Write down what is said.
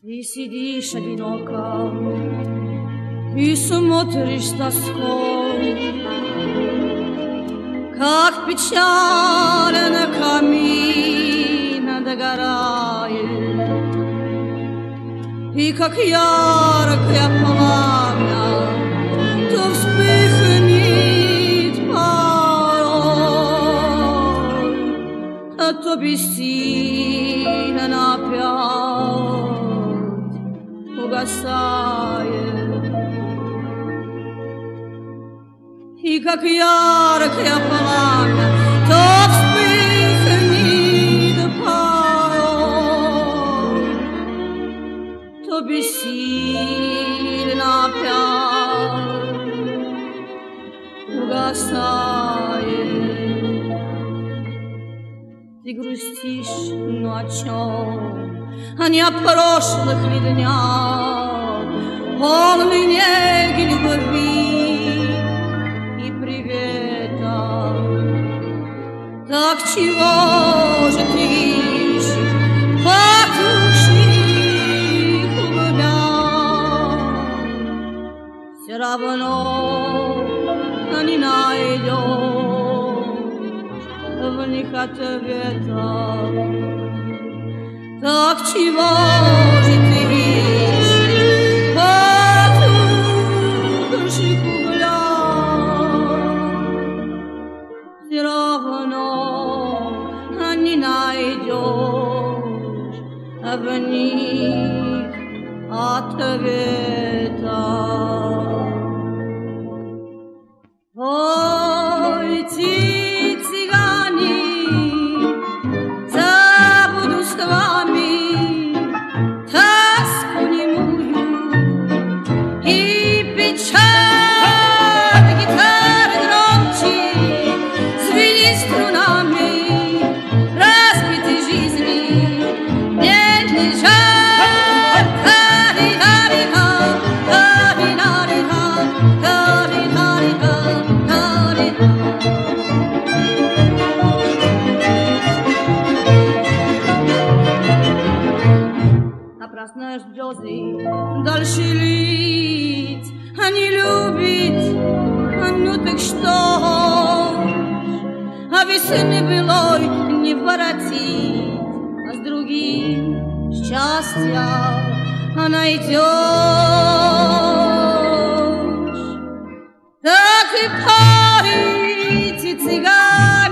Ти сидишь одиноко и смотришь с тоской, как печально камин догорает, и как яркое пламя то вспыхнет порой, а то бессильно опять угасает. И как яркое пламя то вспыхнет порой, то бессильно опять угасает. Ты грустишь, но о чем? А не о прошлых ли днях, полной неги любви и привета. Так чего же ты ищешь потухших углях? Все равно не найдешь в них ответа. Так чего же ты ищешь потухших углях? Все равно не найдешь в них ответа. Пойте, цыгане, забуду с вами тоску немую и печаль гитары громче звенит струнами разбитой жизни. Нет ли жаль? Хари-хари-ха, хари-хари-ха, хари-хари-ха, хари-ха. Напрасно слезы дальше лить, а не любить, ну так что ж, а весны былой не воротить, а с другим счастья найдешь. Так и пойте, цыгане,